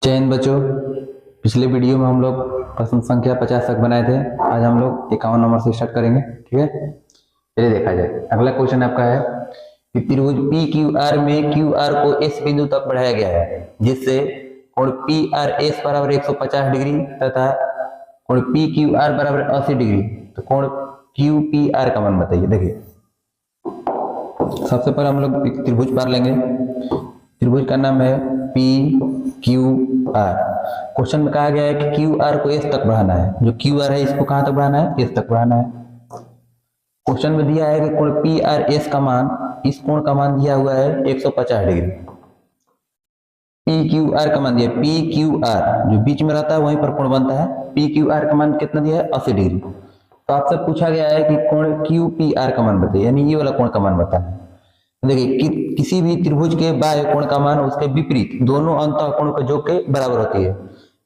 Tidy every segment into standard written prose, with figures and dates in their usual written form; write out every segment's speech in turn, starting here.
चयन बच्चों, पिछले वीडियो में हम लोग प्रश्न संख्या 50 तक बनाए थे। आज हम लोग 51 नंबर से स्टार्ट करेंगे। ठीक है, चलिए देखा जाए। अगला क्वेश्चन आपका है कि त्रिभुज पी क्यू आर में क्यू आर को इस बिंदु तक बढ़ाया गया है जिससे कोण पी आर एस बराबर 150 डिग्री तथा कोण पी क्यू आर बराबर 80 डिग्री। तो कोण क्यू पी आर का मान बताइए। देखिए, सबसे पहले हम लोग एक त्रिभुज पार लेंगे। त्रिभुज का नाम है पी क्यू आर। क्वेश्चन में कहा गया है कि क्यू आर को एस तक बढ़ाना है। जो क्यू आर है इसको कहां तक बढ़ाना है? एस तक बढ़ाना है। क्वेश्चन में दिया है कि कोण पी आर एस का मान, इस कोण का मान दिया हुआ है 150 डिग्री। पी क्यू आर का मान दिया, पी क्यू आर जो बीच में रहता है वहीं पर कोण बनता है। पी क्यू आर का मान कितना दिया है? 80 डिग्री। तो आपसे पूछा गया है कि कोण क्यू पी आर का मान बताइए, यानी ये वाला कोण का मान बताना है। देखिए, किसी भी त्रिभुज के बाह्य कोण का मान उसके विपरीत दोनों अंतः कोण को जोड़ के बराबर होती है।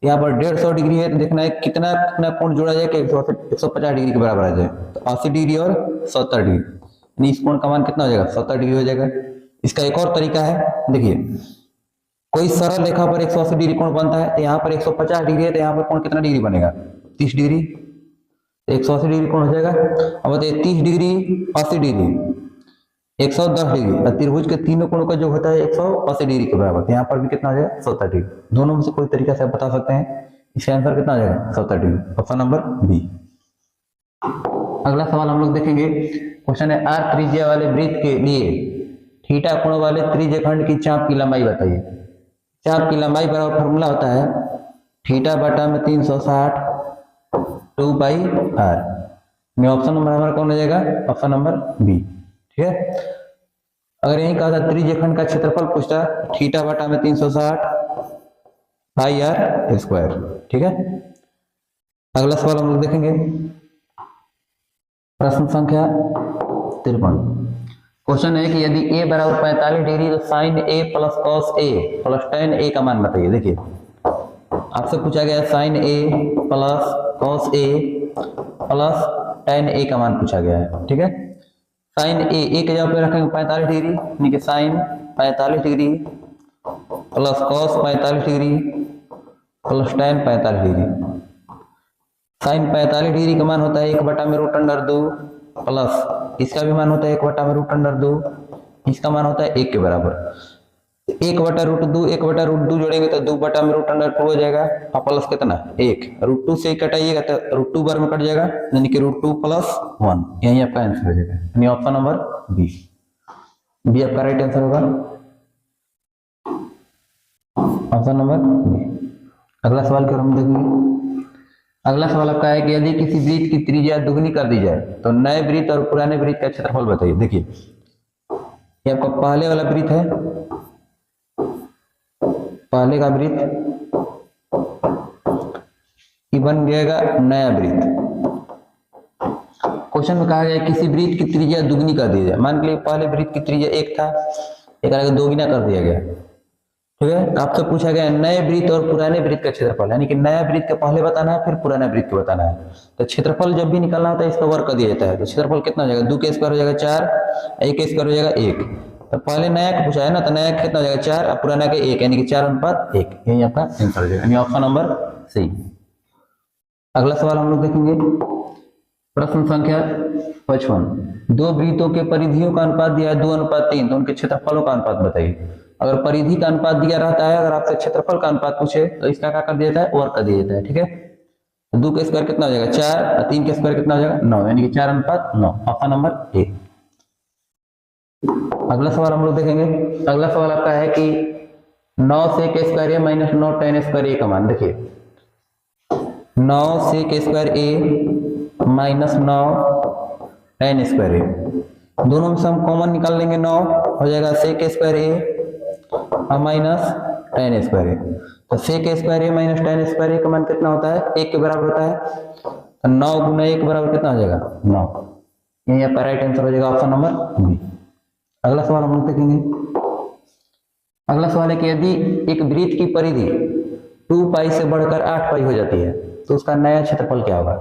यहाँ पर 150 डिग्री है तो देखना है कितना कितना कोण जोड़ा जाए कि 150 डिग्री के बराबर आ जाए। तो 80 डिग्री और 70 डिग्री, यानी इस कोण का मान कितना हो जाएगा? 70 डिग्री हो जाएगा। इसका एक और तरीका है, देखिए, कोई सरल रेखा पर 180 डिग्री कोण बनता है तो यहाँ पर 150 डिग्री है तो यहाँ पर कोण कितना डिग्री बनेगा? 30 डिग्री। 180 डिग्री कोण हो जाएगा। अब बताइए 30 डिग्री 80 डिग्री 110 डिग्री, और त्रिभुज के तीनों कोणों का जो होता है 180 डिग्री के बराबर। यहाँ पर भी कितना हो जाएगा? 70 डिग्री। दोनों में से कोई तरीका से आप बता सकते हैं। इसका आंसर कितना हो जाएगा? 70 डिग्री। Option number B. अगला सवाल हम लोग देखेंगे। क्वेश्चन है आर त्रिज्या वाले वृत्त के लिए थीटा कोण वाले त्रिज्यखंड की चाप की लंबाई बताइए। चाप की लंबाई बराबर फॉर्मूला होता है थीटा बटा में 360 2 पाई आर। ऑप्शन नंबर हमारा कौन हो जाएगा? Option number B. ठीक है, अगर यही कहा था त्रिज्यखंड का क्षेत्रफल पूछता थीटा बटा में 360 पाई आर स्क्वायर। ठीक है, अगला सवाल हम लोग देखेंगे। प्रश्न संख्या 53। क्वेश्चन है कि यदि a बराबर 45 डिग्री तो sine a plus cos a plus tan a का मान बताइए। देखिए, आपसे पूछा गया sine a plus cos a plus tan a का मान पूछा गया है। ठीक है, साइन ए के जगह पे रखेंगे 45 डिग्री, यानी कि sine 45 degree plus cos 45 degree plus tan 45 degree. Sine 45 degree का मान होता है 1 बटा में रूट अंडर 2 प्लस इसका भी मान होता है 1 बटा में रूट अंडर 2, इसका मान होता है 1 के बराबर। 1 बटा रूट 2 1 बटा रूट 2 जोड़ेंगे तो 2 बटा में रूट अंडर 2 हो जाएगा और प्लस कितना 1। रूट 2 से कटाइएगा तो रूट 2 बार में कट जाएगा, यानी कि रूट 2 प्लस 1। यही आपका आंसर हो जाएगा, यानी ऑप्शन नंबर बी। बी आपका राइट आंसर होगा, ऑप्शन नंबर बी। अगला सवाल की ओर हम देखेंगे। अगला सवाल आपका है कि यदि किसी वृत्त की त्रिज्या दुगनी कर दी जाए तो नए वृत्त और पुराने वृत्त का क्षेत्रफल बताइए। देखिए, ये आपका पहले वाला वृत्त है, पहले का वृत्त बन जाएगा नया वृत्त। क्वेश्चन में कहा गया किसी वृत्त की त्रिज्या दुगनी कर दी जाए। मान लीजिए पहले वृत्त की त्रिज्या 1 था, एक आगे दोगुना कर दिया गया। ठीक है, आपसे पूछा गया नए वृत्त और पुराने वृत्त का क्षेत्रफल, यानी कि नया वृत्त का पहले बताना है फिर पुराना वृत्त को बताना है। तो क्षेत्रफल जब भी निकालना होता है इसका वर्ग कर दिया जाता है। तो क्षेत्रफल कितना हो जाएगा? 2 के स्क्वायर हो जाएगा 4, 1 के स्क्वायर हो जाएगा 1। तो पहले नया का पूछा है ना, तो नया कितना हो जाएगा 4 और पुराना का 1, यानी कि 4:1। यही आपका आंसर हो जाएगा, यानी ऑप्शन नंबर सी। अगला सवाल हम लोग देखेंगे। प्रश्न संख्या 55। दो वृत्तों के परिधियों का अनुपात दिया है 2:3, तो उनके क्षेत्रफलों का अनुपात बताइए। अगर परिधि का अनुपात दिया रहता है, अगर आपसे क्षेत्रफल का अनुपात पूछे तो इसका क्या कर दिया जाता है? वर्ग कर दिया जाता है। ठीक है, 2 के स्क्वायर कितना हो जाएगा 4 और 3 के स्क्वायर कितना हो जाएगा 9, यानी कि 4:9। Option number A. अगला सवाल हम लोग देखेंगे। अगला सवाल आपका है कि 9 सेक स्क्वायर ए माइनस 9 tan स्क्वायर ए का मान। देखिए, 9 सेक स्क्वायर ए माइनस 9 tan स्क्वायर ए, दोनों में से हम कॉमन निकाल लेंगे। 9 हो जाएगा सेक स्क्वायर ए और माइनस tan स्क्वायर ए। तो सेक स्क्वायर ए माइनस tan स्क्वायर ए का मान कितना होता है? 1 के बराबर होता है। तो 9 गुना 1 बराबर कितना हो जाएगा? 9। यही आपका राइट आंसर हो जाएगा, ऑप्शन नंबर बी। अगला सवाल हम लोग देखेंगे। अगला सवाल है कि यदि एक वृत्त की परिधि 2 पाई से बढ़कर 8 पाई हो जाती है तो उसका नया क्षेत्रफल क्या होगा?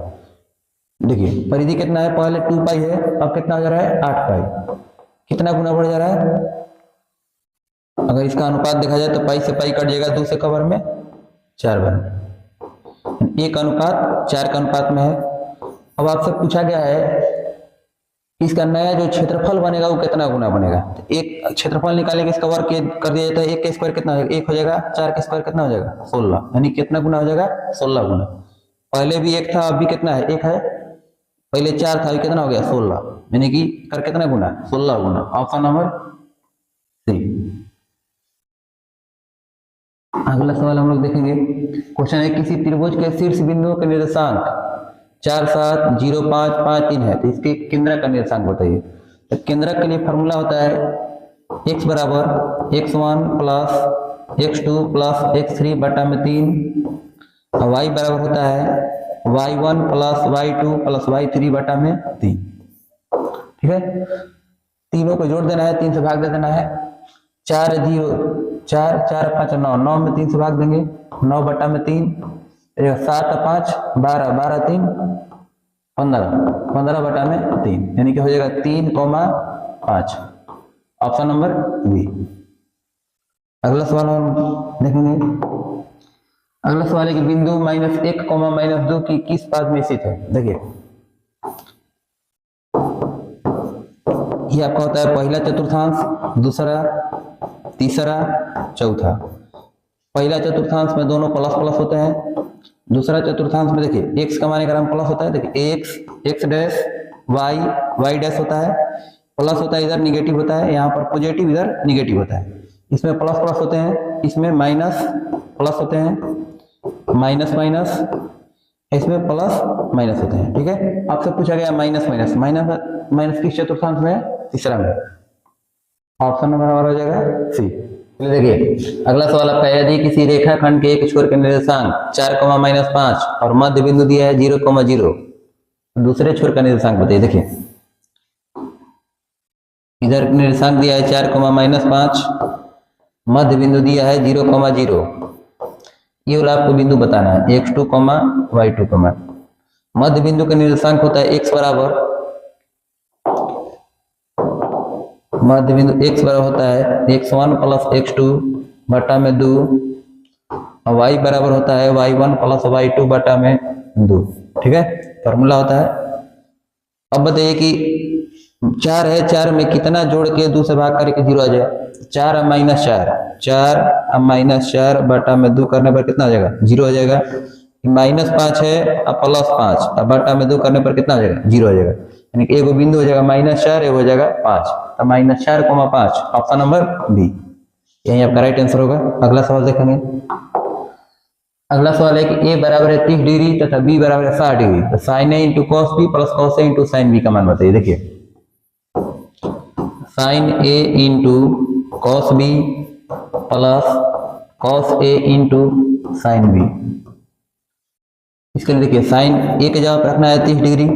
देखिए, परिधि कितना है? पहले 2 पाई है, अब कितना हो जा रहा है? 8 पाई। कितना गुना बढ़ जा रहा है? अगर इसका अनुपात देखा जाए तो पाई से पाई कट जाएगा 2 से कवर में, 4 बने, 1 अनुपात 4 के अनुपात में है। अब आपसे पूछा गया है इसका नया जो क्षेत्रफल बनेगा वो कितना गुना बनेगा। तो एक क्षेत्रफल निकालेंगे, इसका वर्ग कर दिया जाता है। 1 का स्क्वायर कितना हो जाएगा, 1 हो जाएगा। 4 का स्क्वायर कितना हो जाएगा, 16, यानी कितना गुना हो जाएगा, 16 गुना। पहले भी 1 था, अभी कितना है, 1 है। पहले 4 था, अभी कितना हो गया, 16, यानी कि कर कितना गुना, 16 गुना। ऑप्शन नंबर सी। अगला सवाल हम लोग देखेंगे। क्वेश्चन है किसी त्रिभुज के शीर्ष बिंदुओं के निर्देशांक 4, 7, 0, 5, 5, 3 है, तो इसके केंद्रक का निर्देशांक बताइए। तो केंद्रक के लिए फॉर्मूला होता है x बराबर x1 plus x2 plus x3 बटा में 3, और y बराबर होता है y1 plus y2 plus y3 बटा में 3। ठीक है, तीनों को जोड़ देना है, 3 से भाग दे देना है। 4 0 4 4 5 9, 9 में 3 से भाग देंगे, 9 बटा में 3, 7 5 12, 12 3 15, 15 बटा में 3, यानी कि हो जाएगा 3,5। Option number B. अगला सवाल हम देखेंगे। अगला सवाल है कि बिंदु -1, -2 की किस पाद में स्थित है। देखिए ये आपका होता है पहला चतुर्थांश, दूसरा, तीसरा, चौथा। पहला चतुर्थांश में दोनों प्लस प्लस होते हैं। दूसरा चतुर्थांश में देखिए x का मान का प्लस होता है। देखिए x डैश y डैश होता है, प्लस होता है, इधर निगेटिव होता है, यहाँ पर पॉजिटिव, इधर निगेटिव होता है। इसमें प्लस प्लस होते हैं, इसमें माइनस प्लस होते हैं, माइनस माइनस, इसमें प्लस माइनस होते हैं। ठीक है, आपसे पूछा गया माइनस माइनस, माइनस माइनस किस चतुर्थांश में, तीसरा में। ऑप्शन नंबर हमारा हो जाएगा सी। देखिए अगला सवाल आपका है, यदि किसी रेखाखंड के एक छोर के निर्देशांक 4, -5 और मध्य बिंदु दिया है 0, 0, दूसरे छोर का निर्देशांक बताइए। देखिए इधर निर्देशांक दिया है 4, -5, मध्य बिंदु दिया है 0, 0। ये वाला आपको बिंदु बताना है, x2, y2। मध्य बिंदु का निर्देशांक होता है x बराबर, मध्य बिंदु x बराबर होता है x1 प्लस x2 बटा में 2, और y बराबर होता है y1 प्लस y2 बटा में 2। ठीक है, फॉर्मूला होता है। अब बताइए कि 4 है, 4 में कितना जोड़ के 2 से भाग करके 0 आ जाए। 4 और -4, 4 और -4 बटा में 2 करने पर कितना आ जाएगा, 0 हो जाएगा। -5 है और +5 और बटा में 2 करने पर कितना हो जाएगा, 0 हो जाएगा। यानी कि एगो बिंदु हो जाएगा -4, एगो हो जाएगा 5, तो -4, 5। ऑप्शन नंबर बी, यही आपका राइट आंसर होगा। अगला सवाल देखेंगे। अगला सवाल है कि a बराबर है 30 डिग्री तथा b बराबर है 60 डिग्री, तो sin a into cos b plus cos a into sin b का मान बताइए। देखिए sin a into cos b plus cos a into sin b। इसके लिए देखिए sin a के जगह पर रखना है 30 डिग्री,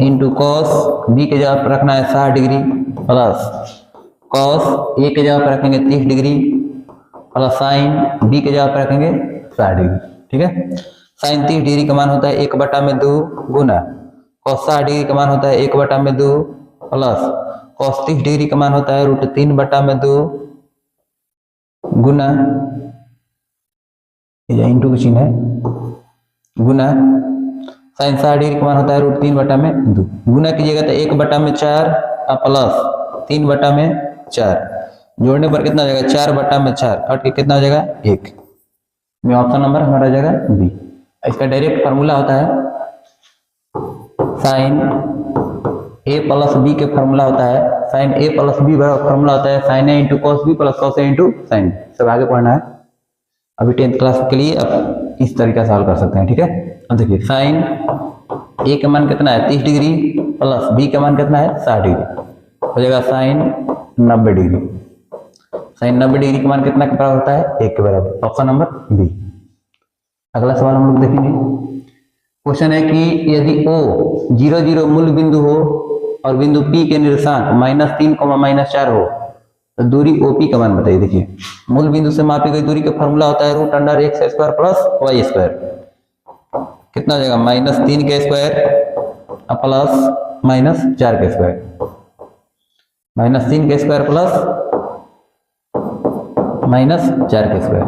इंटू cos b के जगह पर रखना है 60 डिग्री, प्लस cos a के जगह पर रखेंगे 30 डिग्री, प्लस साइन b के जगह पर रखेंगे 60 डिग्री। ठीक है, साइन 30 डिग्री का मान होता है 1/2 गुना cos 60 डिग्री का मान होता है 1/2 प्लस cos 30 डिग्री का मान होता है √3/2 गुना, इंटू का चिन्ह है, गुना साइन 60 डिग्री का मान होता है √3/2। गुना कीजिएगा तो 1/4 और प्लस 3/4, जोड़ने पर कितना हो जाएगा, 4/4, और कितना हो जाएगा 1 में। ऑप्शन नंबर हमारा हो जाएगा बी। इसका डायरेक्ट फार्मूला होता है साइन a प्लस बी के फार्मूला होता है, sine a plus B formula होता है sine a into cos B plus cos a into sine. सब आगे पढ़ना है, अभी 10th क्लास के लिए आप इस तरीका से हल कर सकते हैं। ठीक है, अब देखिए साइन a का मान कितना है 30 डिग्री प्लस b का मान कितना है 60 डिग्री, हो जाएगा साइन 90 डिग्री। साइन 90 डिग्री का मान कितना के बराबर होता है, 1 के बराबर। Option number B. अगला सवाल हम लोग देखेंगे। क्वेश्चन है कि यदि O 0, 0 मूल बिंदु हो और बिंदु P के निर्देशांक -3, -4 हो, तो दूरी OP का मान बताइए। देखिए मूल बिंदु से मापी गई दूरी का फॉर्मूला होता है √x² प्लस y²। कितना हो जाएगा, -3 के स्क्वायर प्लस -4 के स्क्वायर, -3 के स्क्वायर प्लस -4 के स्क्वायर।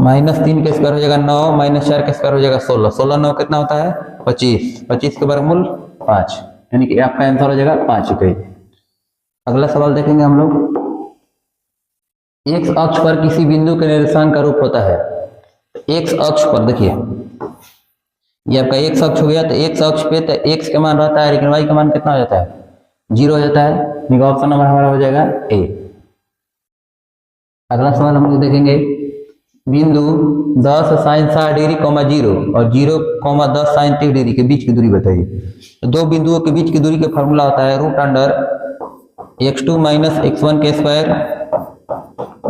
-3 का स्क्वायर हो जाएगा 9, -4 का स्क्वायर हो जाएगा 16, 16 9 कितना होता है 25, 25 के वर्गमूल 5, यानी कि आपका आंसर हो जाएगा 5 इकाई। अगला सवाल देखेंगे हम लोग, एक्स अक्ष पर किसी बिंदु के निर्देशांक का रूप होता है। एक्स अक्ष पर देखिए, ये आपका एक्स अक्ष हो गया, तो एक्स अक्ष पे तो एक्स का मान रहता है, लेकिन वाई का मान कितना हो जाता है 0 हो जाता है। ऑप्शन नंबर हमारा हो जाएगा ए। अगला सवाल हम लोग देखेंगे, बिंदु 10 sin 60 डिग्री 0 और 0, 10 sin 30 डिग्री के बीच की दूरी बताइए। तो दो बिंदुओं के बीच की दूरी का फॉर्मूला होता है √x2 - x1 के स्क्वायर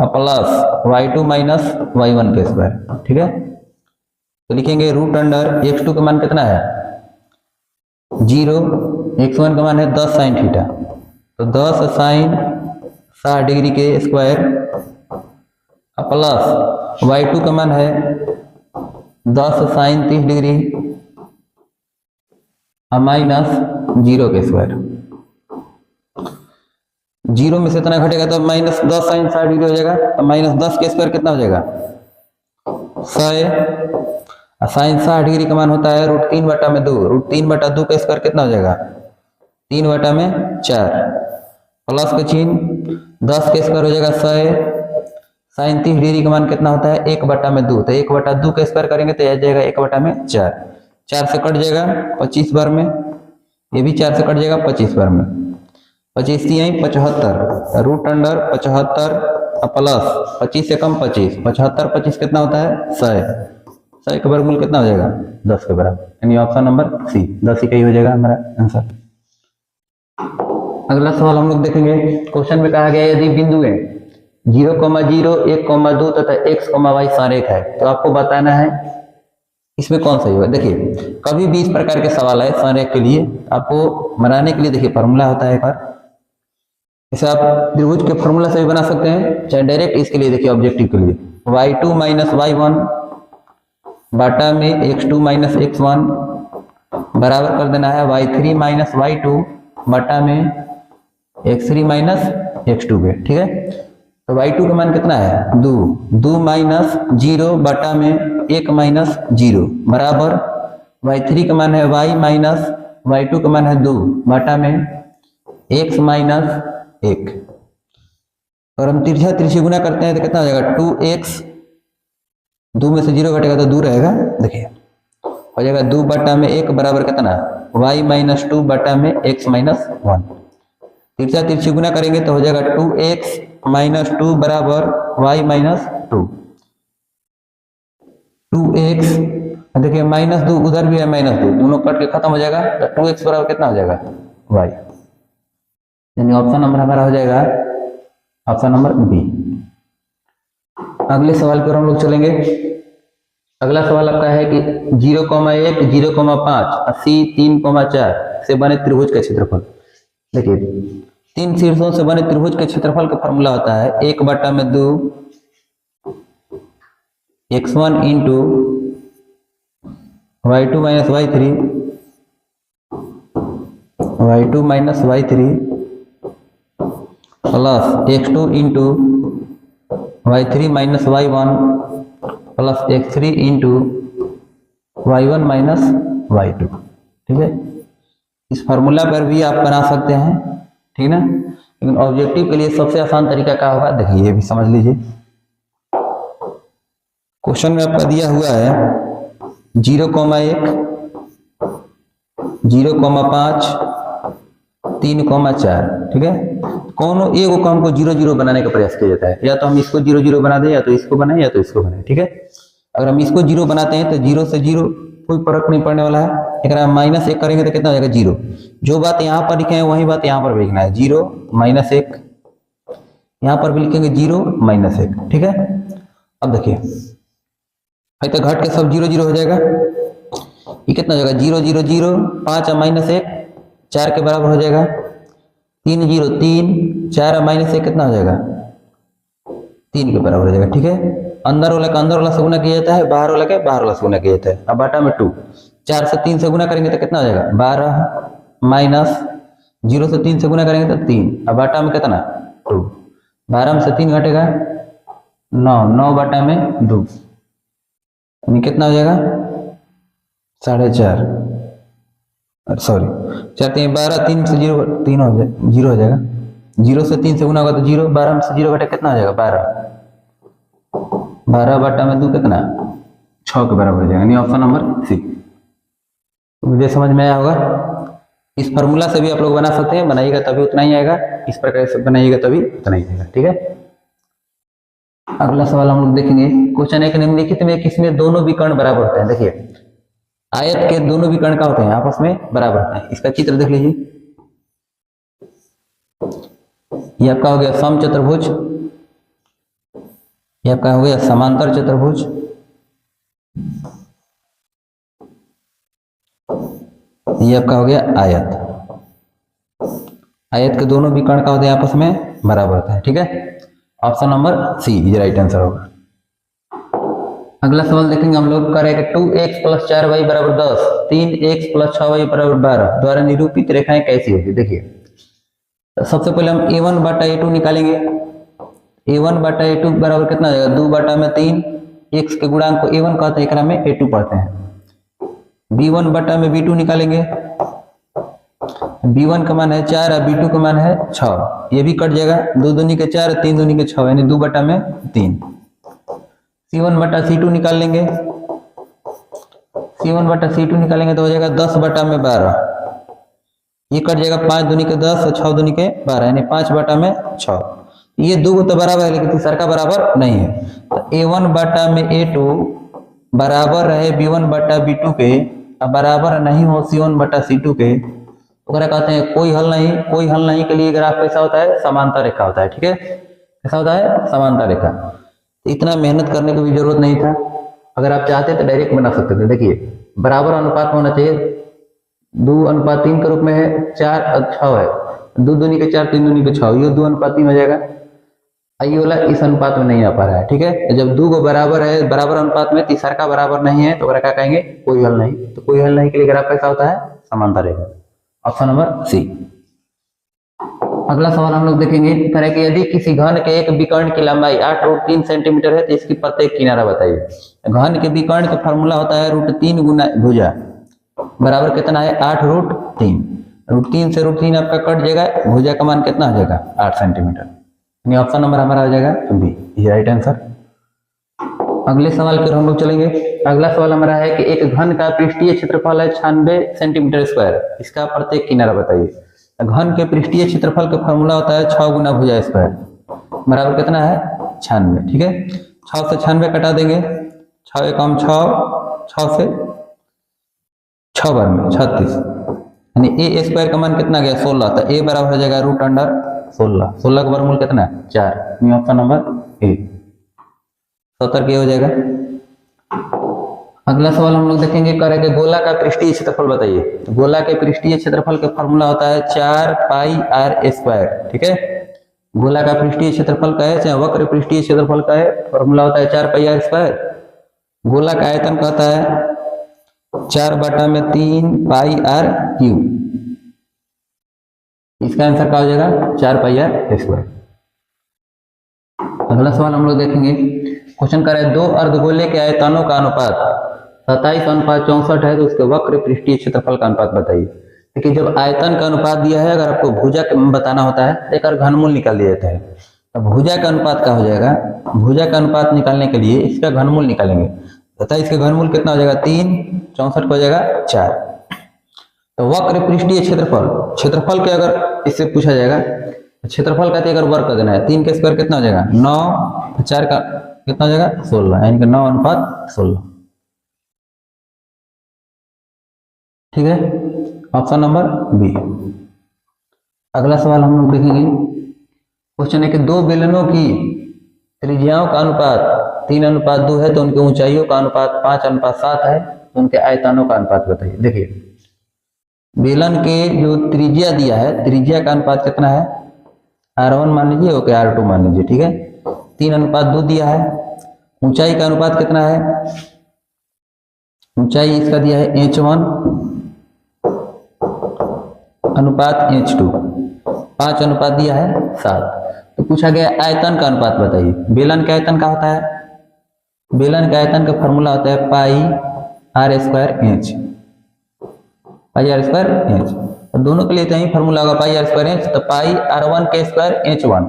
प्लस y2 - y1 के स्क्वायर। ठीक है, तो लिखेंगे √x2 का मान कितना है 0, x1 का मान है 10 sin थीटा, तो 10 sin 60 डिग्री के स्क्वायर प्लस y2 का मान है 10 sin 30 डिग्री माइनस 0 के स्क्वायर। 0 में से इतना घटेगा तो -10 sin 60 डिग्री हो जाएगा, तो -10 के स्क्वायर कितना हो जाएगा 100। sin 60 डिग्री का मान होता है √3/2, √3/2 का स्क्वायर कितना हो जाएगा 3/4, प्लस का चिन्ह 10 के स्क्वायर हो जाएगा 100। sin 30 डिग्री का मान कितना होता है 1/2, तो 1/2 का स्क्वायर करेंगे तो यह जाएगा 1/4, 4 से कट जाएगा 25 बार में, ये भी 4 से कट जाएगा 25 बार में, 25 यही 75, √75 प्लस 25 से कम 25, 75 25 कितना होता है 100, 100 का वर्गमूल कितना हो जाएगा 10 के बराबर, यानी ऑप्शन नंबर सी 10 इकाई हो जाएगा हमारा आंसर। अगला सवाल हम लोग देखेंगे, क्वेश्चन में कहा गया यदि बिंदुएं 0, 0, 1, 2 तथा x, y संरेख है, तो आपको बताना है इसमें कौन सही होगा। देखिए कभी भी इस प्रकार के सवाल है संरेख के लिए, आपको बनाने के लिए देखिए फार्मूला होता है एक बार, इसे आप त्रिभुज के फार्मूला से भी बना सकते हैं, चाहे डायरेक्ट इसके लिए देखिए ऑब्जेक्टिव के लिए y2 - y1 बाटा में x2 - x1 बराबर कर देना है y3 - y2 बटा में x3 - x2 के। ठीक है, तो y2 का मान कितना है 2, 2 - 0 बटा में 1 - 0 बराबर y3 का मान है y - y2 का मान है 2 बटा में x - 1, और हम तिरछा तिरछी गुना करते हैं तो कितना हो जाएगा 2x, 2 में से 0 घटेगा तो 2 रहेगा, देखिए हो जाएगा 2 बटा में 1 बराबर कितना y - 2 बटा में x - 1, तिरछा तिरछी गुना करेंगे तो हो जाएगा 2x - 2 बराबर y - 2, 2x देखिए -2 उधर भी है -2, दोनों कट के खत्म हो जाएगा, तो 2x बराबर कितना हो जाएगा y, यानी ऑप्शन नंबर हमारा हो जाएगा ऑप्शन नंबर बी। अगले सवाल की ओर हम लोग चलेंगे। अगला सवाल आपका है कि 0,1, 0,5, 80, 3,4 से बने त्रिभुज का क्षेत्रफल। देखिए 3 शीर्षों से बने त्रिभुज के क्षेत्रफल का फॉर्मूला होता है 1/2 x1 into y2 - y3 plus x2 into y3 - y1 plus x3 into y1 - y2। ठीक है, इस फार्मूला पर भी आप बना सकते हैं, ठीक ना, लेकिन ऑब्जेक्टिव के लिए सबसे आसान तरीका क्या होगा देखिए ये भी समझ लीजिए। क्वेश्चन में आपका दिया हुआ है 0,1, 0,5, 3,4। ठीक है, कौन एक को हमको 0, 0 बनाने का प्रयास किया जाता है, या तो हम इसको 0, 0 बना दें, या तो इसको बनाएं, या तो इसको बनाएं। ठीक है, अगर हम इसको 0 बनाते हैं तो 0 से 0 कोई फर्क नहीं पड़ने वाला है, अगर हम -1 करेंगे तो कितना हो जाएगा 0, जो बात यहाँ पर लिखे हैं वही बात यहाँ पर भी लिखना है, 0 - 1, यहाँ पर भी लिखेंगे 0 - 1। ठीक है, अब देखिए तो घट के सब 0, 0 हो जाएगा, ये कितना हो जाएगा 0, 0, 0, 5 - 1 4 के बराबर हो जाएगा, 3, 0, 3, 4 - 1 कितना हो जाएगा 3 के बराबर हो जाएगा। ठीक है, अंदर वाला का अंदर वाला से गुना किया जाता है, बाहर वाला का बाहर वाला से गुना किया जाता है। अब बाटा में 2, 4 से 3 से गुना करेंगे तो कितना हो जाएगा 12 माइनस 0 से 3 से गुना करेंगे तो 3, अब बाटा में कितना 2, 12 में से 3 घटेगा 9, 9 बाटा में 2, यानी कितना हो जाएगा 4.5, सॉरी 4 3 12, 3 से 0 3 हो जाए 0 हो जाएगा, 0 से 3 से गुना होगा तो 0, 12 में से 0 घटे कितना हो जाएगा 12 बटा में 2 कितना 6 के बराबर हो जाएगा, यानी ऑप्शन नंबर सी। मुझे समझ में आया होगा। इस फार्मूला से भी आप लोग बना सकते हैं, बनाइएगा तभी उतना ही आएगा, इस प्रकार से बनाइएगा तभी उतना ही आएगा। ठीक है, अगला सवाल हम लोग देखेंगे। क्वेश्चन एक निम्नलिखित में किसमें दोनों विकर्ण बराबर होते हैं। देखिए आयत के दोनों विकर्ण का होते हैं आपस में बराबर होते हैं। इसका चित्र देख लीजिए, ये आपका हो गया समचतुर्भुज, ये आपका हो गया समांतर चतुर्भुज, ये आपका हो गया आयत। आयत के दोनों विकर्ण का होते हैं आपस में बराबर होता है। ठीक है, ऑप्शन नंबर सी ये राइट आंसर होगा। अगला सवाल देखेंगे हम लोग, करेंगे 2x + 4y = 10, 3x + 6y = 12 द्वारा निरूपित रेखाएं कैसी होगी। देखिए तो सबसे पहले हम a1 बटा a2 निकालेंगे। a1 बटा a2 बराबर कितना हो जाएगा 2 बटा में 3, x के गुणांक को a1 कहते हैं, एकरा में a2 पढ़ते हैं। b1 बटा में b2 निकालेंगे, b1 का मान है 4 और b2 का मान है 6, ये भी कट जाएगा, 2 दूनी के 4 3 दूनी के 6 यानी 2 बटा में 3। c1 बटा c2 निकाल लेंगे, c1 बटा c2 निकालेंगे तो हो जाएगा 10 बटा में 12, ये कट जाएगा, 5 दूनी के 10 और 6 दूनी के 12 यानी 5 बटा में 6। ये दो तो बराबर है लेकिन तीसरा का बराबर नहीं है, तो a1 बटा में a2 बराबर रहे b1 बटा b2 के, अब बराबर नहीं हो c1 बटा c2 के, तो कहते हैं कोई हल नहीं। कोई हल नहीं के लिए ग्राफ कैसा होता है, समांतर रेखा होता है। ठीक है, कैसा होता है, समांतर रेखा। तो इतना मेहनत करने की भी जरूरत नहीं था, अगर आप चाहते तो डायरेक्ट बना सकते थे। देखिए बराबर अनुपात होना चाहिए, 2:3 के रूप में है, 4 और 6 है, 2 दूनी के 4 3 दूनी के 6, ये 2:3 हो जाएगा। ये वाला इस अनुपात में नहीं आ पा रहा है। ठीक है, जब 2 को बराबर है, बराबर अनुपात में, तीसरा का बराबर नहीं है, तो क्या कहेंगे, कोई हल नहीं। तो कोई हल नहीं के लिए ग्राफ कैसा होता है, समांतर रेखा, ऑप्शन नंबर सी। अगला सवाल हम लोग देखेंगे, करें कि यदि किसी घन के एक विकर्ण की लंबाई 8√3 सेंटीमीटर है तो इसकी प्रत्येक किनारा बताइए। घन के विकर्ण का फॉर्मूला होता है √3 गुना भुजा बराबर कितना है 8√3। √3 से √3 आपका कट जाएगा, भुजा का मान कितना हो जाएगा 8 सेंटीमीटर, यानी ऑप्शन नंबर हमारा हो जाएगा बी, ये राइट आंसर। अगले सवाल पर हम लोग चलेंगे। अगला सवाल हमारा है कि एक घन का पृष्ठीय क्षेत्रफल है 96 सेंटीमीटर स्क्वायर, इसका प्रत्येक किनारा बताइए। घन के पृष्ठीय क्षेत्रफल का फॉर्मूला होता है 6 गुना भुजा स्क्वायर बराबर कितना है 96। ठीक है, 6 से 96 कटा देंगे, 6 एकम 6, 6 से 6 बार में 36, यानी ए स्क्वायर का मान कितना गया 16, तो ए बराबर हो जाएगा √16। 16 का वर्गमूल कितना है 4, ऑप्शन नंबर ए 70 के हो जाएगा। अगला सवाल हम लोग देखेंगे, करेंगे गोला का पृष्ठीय क्षेत्रफल बताइए। गोला के पृष्ठीय क्षेत्रफल का फॉर्मूला होता है 4πr²। ठीक है, गोला का पृष्ठीय क्षेत्रफल का है, चाहे वक्र पृष्ठीय क्षेत्रफल का है, फॉर्मूला होता है 4πr²। गोला का आयतन कहता है 4 बटा में 3πr³। इसका आंसर क्या हो जाएगा 4πr²। अगला सवाल हम लोग देखेंगे, क्वेश्चन कर रहे हैं 2 अर्धगोले के आयतनों का अनुपात 27:64 है, तो उसके वक्र पृष्ठीय क्षेत्रफल का अनुपात बताइए। देखिए जब आयतन का अनुपात दिया है, अगर आपको भुजा बताना होता है तो एक घनमूल निकाल दिया जाता है। तो भुजा का अनुपात क्या हो जाएगा, भुजा का अनुपात निकालने के लिए इसका घनमूल निकालेंगे, तथा इसका घनमूल कितना हो जाएगा 3, 64 हो जाएगा 4। तो वक्र पृष्ठीय क्षेत्रफल के अगर इससे पूछा जाएगा, क्षेत्रफल का अगर वर्ग कर देना है, 3 के स्क्वायर कितना हो जाएगा 9, 4 का कितना हो जाएगा 16, यानी कि 9:16। ठीक है, ऑप्शन नंबर बी। अगला सवाल हम लोग देखेंगे, क्वेश्चन है कि 2 बेलनों की त्रिज्याओं का अनुपात 3:2 है, तो उनकी ऊंचाइयों का अनुपात 5:7 है, तो उनके आयतनों का अनुपात बताइए। देखिए बेलन के जो त्रिज्या दिया है, त्रिज्या का अनुपात कितना है, R1 मान लीजिए, ओके R2 मान लीजिए। ठीक है, 3:2 दिया है। ऊंचाई का अनुपात कितना है, ऊंचाई इसका दिया है h1 अनुपात h2, 5 अनुपात दिया है 7। तो पूछा गया आयतन का अनुपात बताइए। बेलन का आयतन क्या होता है बेलन के आयतन का फॉर्मूला होता है pi R square inch, pi R square inch. तो दोनों के लिए तो यही फॉर्मूला होगा पाई आर स्क्वायर इंच, तो पाई r1 के स्क्वायर h1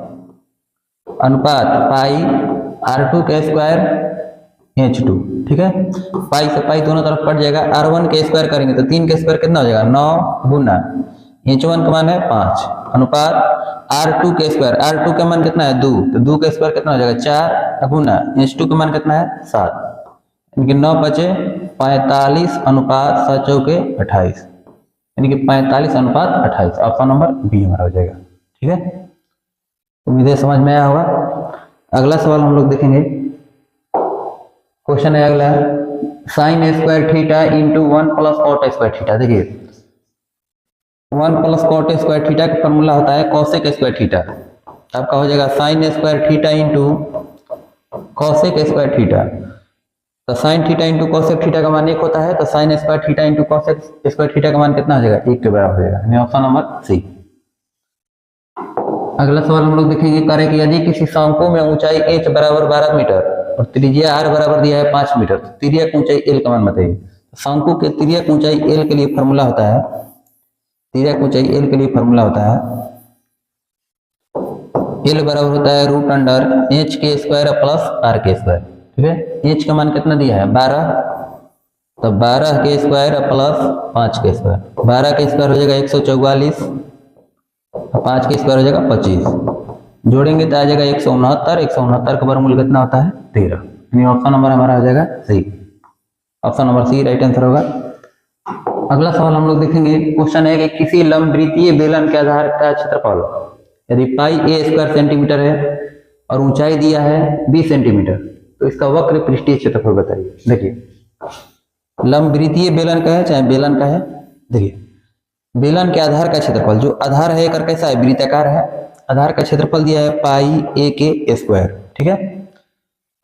अनुपात पाई r2 के स्क्वायर h2, ठीक है। पाई से पाई दोनों तरफ कट जाएगा, r1 के स्क्वायर करेंगे तो 3 के स्क्वायर कितना हो जाएगा 9 गुना h1 का मान है 5 अनुपात r2 के स्क्वायर, r2 का मान कितना है 2, तो 2 के स्क्वायर कितना हो जाएगा 4 गुना h2 का मान कितना है 7, यानी कि 9 बचे 45 अनुपात 7 चौके 28, यानी कि 45 अनुपात 28। ऑप्शन नंबर बी हमारा हो जाएगा, ठीक है। उम्मीद है समझ में आया होगा। अगला सवाल हम लोग देखेंगे। क्वेश्चन है अगला, sine square theta into 1 plus cot square theta. देखिए 1 प्लस कॉट स्क्वायर थीटा का फॉर्मूला होता है कॉसेक स्क्वायर थीटा। आपका हो जाएगा sine square theta into cosec square theta. तो sine theta into cosec theta का मान 1 होता है, तो sine square theta into cosec square theta का मान कितना हो जाएगा 1 के बराबर हो जाएगा, यानी ऑप्शन नंबर सी। अगला सवाल हम लोग देखेंगे, करें कि यदि किसी शंकु में ऊंचाई h बराबर 12 मीटर और त्रिज्या r बराबर दिया है 5 मीटर, तो तिर्यक ऊंचाई l का मान बताइए। शंकु के तिर्यक ऊंचाई l के लिए फॉर्मूला होता है, तिर्यक ऊंचाई l के लिए फॉर्मूला होता है l बराबर होता है रूट अंडर h के स्क्वायर प्लस r के स्क्वायर, ठीक है। h का मान कितना दिया है 12, तो 12 के स्क्वायर प्लस 5 के स्क्वायर, 12 के स्क्वायर हो जाएगा 144, 5 के स्क्वायर हो जाएगा 25, जोड़ेंगे तो आ जाएगा 169, 169 का वर्गमूल कितना होता है 13, यानी ऑप्शन नंबर हमारा हो जाएगा C. Option number C right answer होगा। अगला सवाल हम लोग देखेंगे। क्वेश्चन है कि किसी लंबवृत्तीय बेलन के आधार का क्षेत्रफल यदि पाई a स्क्वायर सेंटीमीटर है और ऊंचाई दिया है 20 सेंटीमीटर, तो इसका वक्र पृष्ठीय क्षेत्रफल बताइए। देखिए लंबवृत्तीय बेलन का है चाहे बेलन का है, देखिए बेलन के आधार का क्षेत्रफल, जो आधार है एक कैसा है वृत्ताकार है, आधार का क्षेत्रफल दिया है पाई a के स्क्वायर, ठीक है।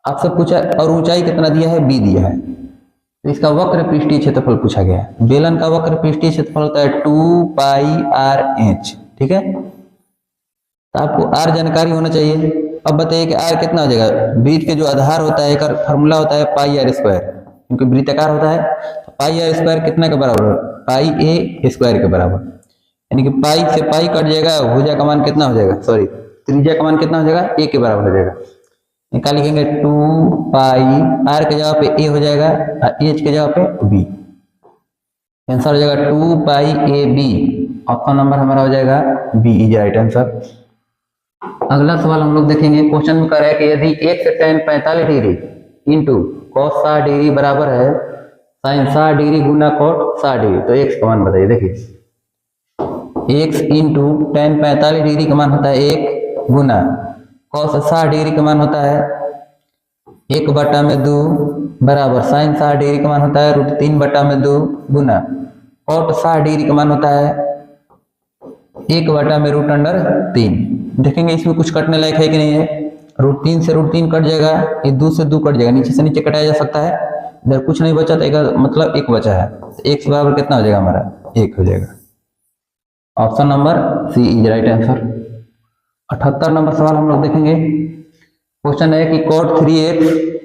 आपसे पूछा और ऊंचाई कितना दिया है b दिया है, तो इसका वक्र पृष्ठीय क्षेत्रफल पूछा गया है। बेलन का वक्र पृष्ठीय क्षेत्रफल होता है 2 पाई आर एच, ठीक है। तो आपको r जानकारी होना चाहिए। अब बताइए कि r कितना हो जाएगा, वृत्त के जो आधार होता है एक फॉर्मूला होता है पाई आर स्क्वायर, क्योंकि वृत्ताकार होता है। तो पाई आर स्क्वायर कितना के बराबर, पाई a स्क्वायर के बराबर, यानी कि पाई से पाई कट जाएगा, भुजा का मान कितना हो जाएगा, सॉरी त्रिज्या का मान कितना हो जाएगा a के बराबर हो जाएगा। निकाल लिखेंगे 2 पाई r के जगह पे a हो जाएगा और h के जगह पे b, आंसर हो जाएगा 2 पाई a b। ऑप्शन नंबर हमारा हो जाएगा b इज राइट आंसर। अगला सवाल हम लोग देखेंगे। क्वेश्चन में कह रहा है कि यदि x tan 45 degree into cos 60 degree बराबर है साइन 60 डिग्री गुना कॉट 60 डिग्री, तो x का मान बताइए। देखिए x इंटू tan 45 डिग्री का मान होता है 1 गुना कॉस 60 डिग्री का मान होता है 1/2 बराबर साइन 60 डिग्री का मान होता है √3/2 गुना कॉट 60 डिग्री का मान होता है 1/√3। देखेंगे इसमें कुछ कटने लायक है कि नहीं है। √3 से √3 कट जाएगा, ये 2 से 2 कट जाएगा, नीचे से नीचे कटाया जा सकता है। इधर कुछ नहीं बचा तो एक मतलब 1 बचा है, तो x बराबर कितना हो जाएगा हमारा 1 हो जाएगा। Option number C is right answer. 78 number सवाल हम लोग देखेंगे। क्वेश्चन है कि cot 3x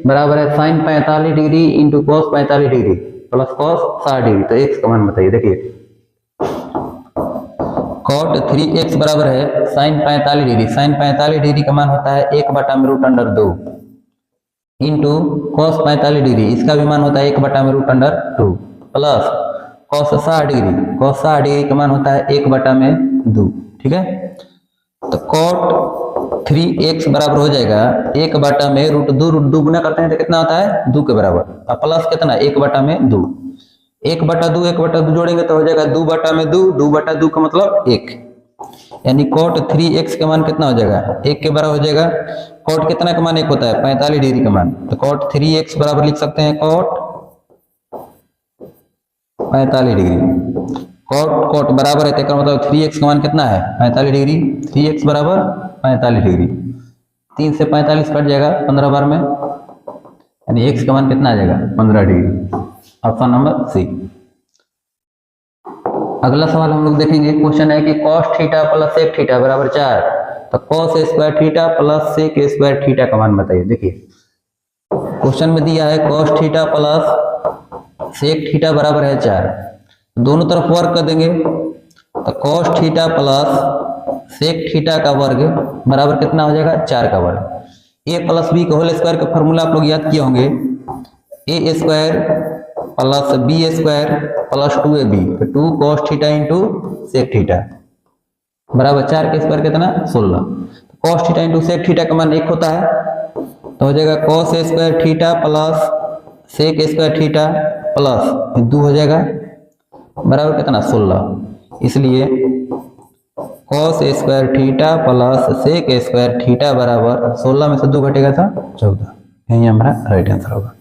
बराबर है sine 45 degree into cos 45 degree plus cos 60 degree, तो x का मान बताइए। देखिए cot 3x बराबर है साइन 45 डिग्री, साइन 45 डिग्री का मान होता है 1/√2 इंटू कॉस 45 डिग्री, इसका भी मान होता है 1/√2 plus cos 60 degree, cos 60 degree का मान होता है 1/2, ठीक है। तो cot 3x बराबर हो जाएगा 1/√2 गुना करते हैं तो कितना होता है 2 के बराबर, और प्लस कितना 1/2, 1/2 जोड़ेंगे तो हो जाएगा 2/2, 2/2 का मतलब 1, यानी cot 3x का मान कितना हो जाएगा 1 के बराबर हो जाएगा। cot कितना का मान 1 होता है 45 डिग्री का मान, तो cot 3x बराबर लिख सकते हैं cot 45 डिग्री। cot बराबर है तो मतलब 3x का मान कितना है 45 डिग्री, 3x बराबर 45 डिग्री, 3 से 45 कट जाएगा 15 बार में, यानी x का मान कितना आ जाएगा 15 डिग्री। ऑप्शन नंबर सी। अगला सवाल हम लोग देखेंगे। क्वेश्चन है कि cos theta plus sec theta बराबर 4, तो cos square theta plus sec square theta का मान बताइए। देखिए क्वेश्चन में दिया है cos theta plus sec theta बराबर है 4। दोनों तरफ वर्ग कर देंगे तो cos theta plus sec theta का वर्ग बराबर कितना हो जाएगा 4 का वर्ग। a प्लस बी का होल स्क्वायर का फॉर्मूला आप लोग याद किए होंगे, A square plus B square plus 2ab, तो 2 cos theta into sec theta बराबर 4 के स्क्वायर कितना 16। cos theta into sec theta का मान 1 होता है तो हो जाएगा cos square theta plus sec square theta plus 2 हो जाएगा बराबर कितना 16। इसलिए cos square theta plus sec square theta बराबर 16 में से 2 घटेगा था 14। यही हमारा राइट आंसर होगा।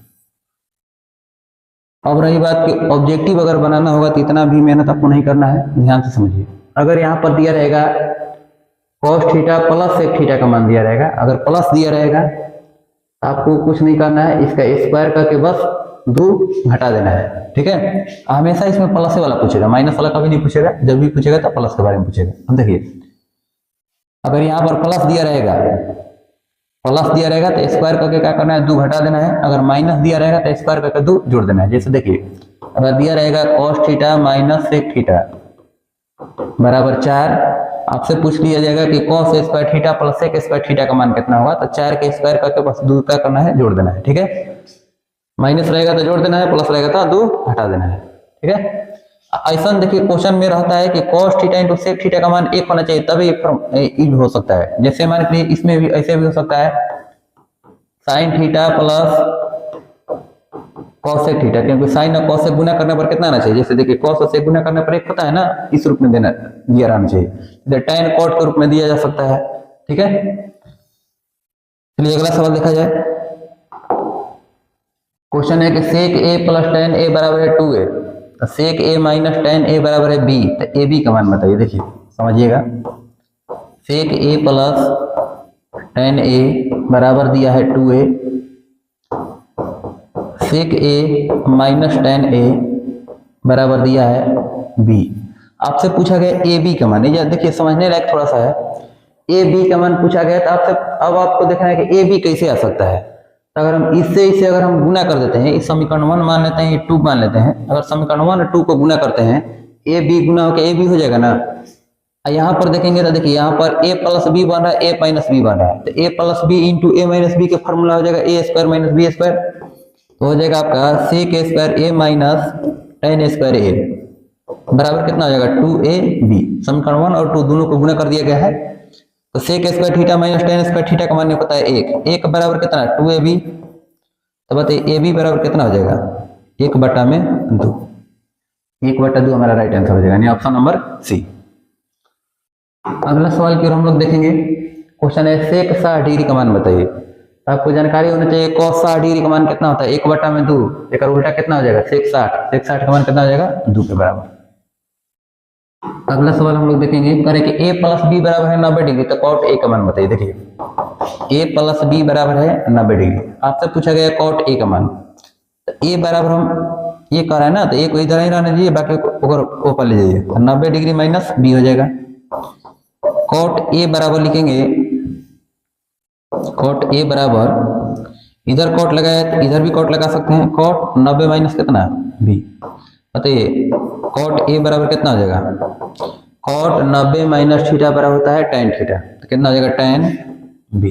अब रही बात कि ऑब्जेक्टिव अगर बनाना होगा तो इतना भी मेहनत आपको नहीं करना है, ध्यान से समझिए। अगर यहाँ पर दिया रहेगा cos theta plus sec theta का मान दिया रहेगा, अगर प्लस दिया रहेगा तो आपको कुछ नहीं करना है, इसका स्क्वायर करके बस 2 घटा देना है, ठीक है। हमेशा इसमें प्लस वाला पूछेगा, माइनस वाला कभी नहीं पूछेगा, जब भी पूछेगा तो प्लस के बारे में पूछेगा। हम देखिए अगर यहाँ पर प्लस दिया रहेगा तो स्क्वायर करके क्या करना है 2 घटा देना है, अगर माइनस दिया रहेगा तो स्क्वायर करके 2 जोड़ देना है। जैसे देखिए अगर दिया रहेगा cos theta minus sec theta बराबर 4, आपसे पूछ लिया जाएगा कि cos square theta plus sec square theta का मान कितना होगा, तो 4 के स्क्वायर करके बस 2 क्या करना है जोड़ देना है, ठीक है। माइनस रहेगा तो जोड़ देना है, प्लस रहेगा तो 2 हटा देना है, ठीक है। ऐसा देखिए क्वेश्चन में रहता है कि cos theta into sec theta का मान 1 होना चाहिए तभी ये हो सकता है। जैसे मान लीजिए इसमें भी ऐसे भी हो सकता है sin theta plus cos sec theta, क्योंकि sin और cos से गुना करने पर कितना आना चाहिए, जैसे देखिए cos और sec गुना करने पर 1 होता है ना, इस रूप में दिया रहना चाहिए, इधर tan cot के रूप में दिया जा सकता है, ठीक है। चलिए अगला सवाल देखा जाए। क्वेश्चन है कि sec a plus tan a बराबर है 2a, तो sec a minus tan a बराबर है b, तो a b का मान बताइए। देखिए समझिएगा, sec a plus tan a बराबर दिया है 2a, sec a minus tan a बराबर दिया है b। आपसे पूछा गया a b का मान, ये देखिए समझने लायक थोड़ा सा है। a b का मान पूछा गया तो आपसे अब आपको देखना है कि a b कैसे आ सकता है। अगर हम इसे अगर हम गुना कर देते हैं, इस समीकरण 1 मान लेते हैं, ये 2 मान लेते हैं, अगर समीकरण 1 और 2 को गुना करते हैं ए बी गुना होकर ए बी हो जाएगा ना। यहाँ पर देखेंगे तो देखिए यहाँ पर a प्लस बी बन रहा है, a माइनस बी बन रहा है, तो a plus B into A minus B के फॉर्मूला हो जाएगा a square minus B square, तो हो जाएगा आपका sec square a minus tan square a बराबर कितना हो जाएगा 2ab। समीकरण 1 और 2 दोनों को गुना कर दिया गया है, तो sec square theta minus tan square theta का मान पता है 1 बराबर कितना 2ab, तो बताइए ab बराबर कितना हो जाएगा 1/2, 1/2 हमारा राइट आंसर हो जाएगा, यानी ऑप्शन नंबर सी। अगला सवाल की ओर हम लोग देखेंगे। क्वेश्चन है sec 60 डिग्री का मान बताइए। तो आपको जानकारी होना चाहिए cos 60 डिग्री का मान कितना होता है 1/2, एक उल्टा कितना हो जाएगा sec 60 का मान कितना हो जाएगा 2 के बराबर। अगला सवाल हम लोग देखेंगे, करें कि a प्लस बी बराबर है 90 डिग्री, तो cot a का मान बताइए। देखिए a प्लस बी बराबर है 90 डिग्री, आपसे पूछा गया cot a का मान, तो a बराबर हम ये कर रहे हैं ना, तो a को इधर ही रहने दीजिए, बाकी को ऊपर ले जाइए, तो 90 डिग्री माइनस b हो जाएगा। cot a बराबर लिखेंगे, cot a बराबर इधर cot लगाया तो इधर भी cot लगा सकते हैं, cot 90 माइनस कितना b, बताइए cot a बराबर कितना हो जाएगा, cot 90 माइनस थीटा बराबर होता है tan थीटा, तो कितना हो जाएगा tan b,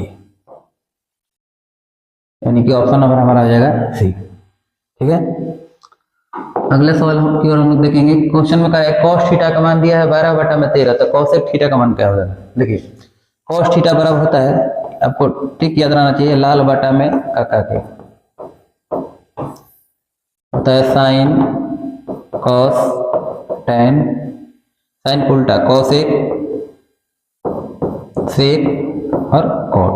यानी कि ऑप्शन नंबर हमारा आ जाएगा सी, ठीक है। अगले सवाल की ओर हम लोग देखेंगे। क्वेश्चन में कहा है cos थीटा का मान दिया है 12/13, तो cosec थीटा का मान क्या होगा। देखिए cos थीटा बराबर होता है, आपको ठीक याद रहना चाहिए, लाल बटा में काका के होता है sin cos tan, sin उल्टा cosec sec और cot,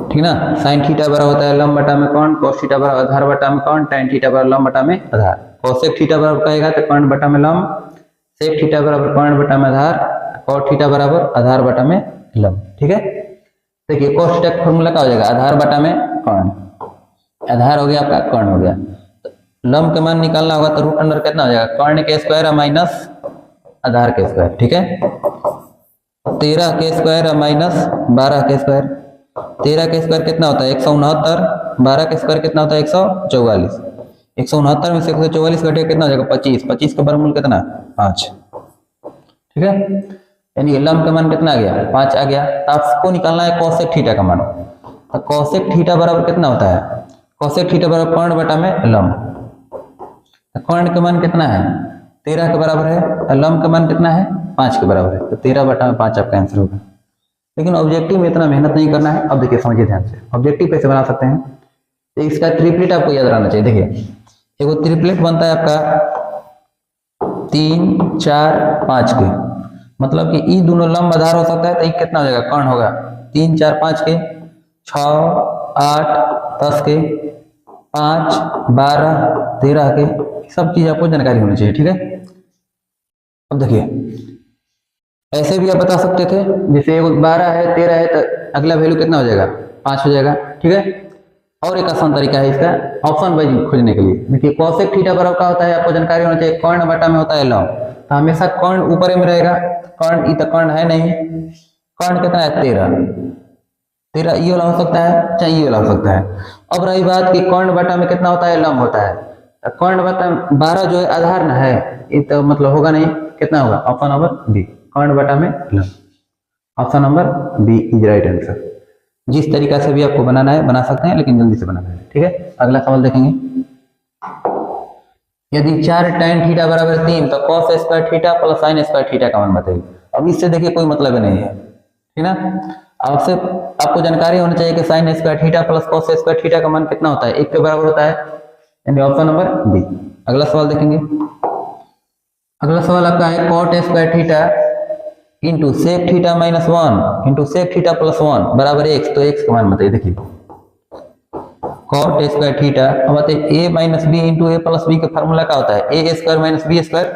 ठीक ना। sin थीटा बराबर होता है लंब बटा में कौन, cos थीटा बराबर आधार बटा में कौन, tan थीटा बराबर लंब बटा में आधार, cosec थीटा बराबर कहेगा तो कौन बटा में लंब, sec थीटा बराबर कौन बटा में आधार, cot थीटा बराबर आधार बटा में लंब, ठीक है। देखिए cos थीटा का फॉर्मूला क्या हो जाएगा, आधार बटा में कौन, आधार हो गया आपका कर्ण हो गया, तो लंब के मान निकालना होगा तो रूट अंडर कितना हो जाएगा, कर्ण के स्क्वायर माइनस आधार के स्क्वायर, ठीक है। 13 के स्क्वायर माइनस 12 के स्क्वायर, 13 के स्क्वायर कितना होता है 169, 12 का स्क्वायर कितना होता है 144। 169 में से 144 घटे कितना हो जाएगा 25। 25 का वर्गमूल कितना 5। ठीक है, यानी लंब का मान कितना आ गया 5 आ गया। तो आपको निकालना है कोसेक थीटा का मान। तो कोसेक थीटा बराबर कितना होता है, कोसेक थीटा बराबर कर्ण बटा में लंब। तो कर्ण का मान कितना है 13 के बराबर है और लंब का मान कितना है 5 के बराबर है। तो 13 बटा में 5 आपका आंसर होगा। लेकिन ऑब्जेक्टिव में इतना मेहनत नहीं करना है। अब देखिए समझिए ध्यान से, ऑब्जेक्टिव कैसे बना सकते हैं। तो इसका ट्रिपलेट आपको याद रहना चाहिए। देखिए एगो ट्रिपलेट बनता है आपका 3 4 5 के, मतलब कि ये दोनों लंब आधार हो सकता है। तो ये कितना हो जाएगा कर्ण होगा 3 4 5 के, 6 8 10 के, 5 12 13 के, सब चीज आपको जानकारी होनी चाहिए। ठीक है, अब देखिए ऐसे भी आप बता सकते थे, जैसे 12 है 13 है तो अगला वैल्यू कितना हो जाएगा 5 हो जाएगा। ठीक है, और एक आसान तरीका है इसका ऑप्शन वाइज खोजने के लिए। देखिए कोसेक थीटा बराबर क्या होता है आपको जानकारी होना चाहिए, कर्ण बटा में होता है लंब। तो हमेशा कर्ण ऊपर में रहेगा, कर्ण तो कर्ण है नहीं, कर्ण कितना है 13 ये वाला हो सकता है चाहे ये वाला हो सकता है। अब रही बात कि कर्ण बटा में कितना होता है लंब होता है। तो कर्ण बटा 12 जो है आधार ना है, ये तो मतलब होगा नहीं, कितना होगा ऑप्शन नंबर बी कर्ण बटा में लंब। Option number B is right answer. जिस तरीका से भी आपको बनाना है बना सकते हैं, लेकिन जल्दी से बनाना है। ठीक है, अगला सवाल देखेंगे। यदि 4 tan थीटा बराबर 3 तो cos square theta plus sin square theta का मान बताइए। अब इससे देखिए कोई मतलब ही नहीं है, ठीक ना। आपसे आपको जानकारी होनी चाहिए कि sin square theta plus cos square theta का मान कितना होता है, 1 के बराबर होता है, यानी ऑप्शन नंबर बी। अगला सवाल देखेंगे। अगला सवाल आपका है cot square theta into sec theta minus 1 into sec theta plus 1 बराबर x। तो x का मान बताइए। देखिए cot स्क्वायर थीटा, अब बताइए a minus B into A plus B का फार्मूला क्या होता है, A square minus B square.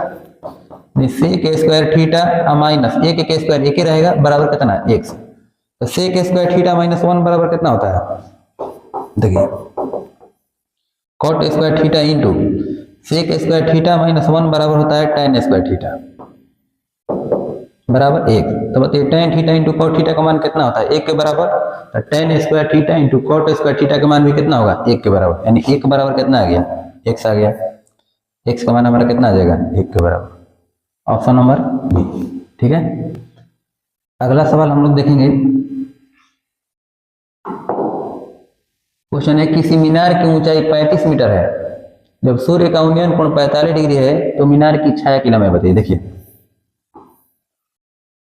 Sec square theta minus A के स्क्वायर एक ही रहेगा बराबर कितना x। तो सेक स्क्वायर थीटा माइनस 1 बराबर कितना होता है, देखिए cot square theta into sec square theta minus 1 बराबर होता है tan स्क्वायर थीटा बराबर 1। तो बताइए tan theta into cot theta का मान कितना होता है, 1 के बराबर। तो tan square theta into cot square theta का मान भी कितना होगा 1 के बराबर, यानी 1 बराबर कितना आ गया x आ गया। x का मान हमारा कितना आ जाएगा 1 के बराबर, ऑप्शन नंबर बी। ठीक है, अगला सवाल हम लोग देखेंगे। क्वेश्चन है किसी मीनार की ऊंचाई 35 मीटर है, जब सूर्य का उन्नयन कोण 45 डिग्री है तो मीनार की छाया की लंबाई बताइए। देखिए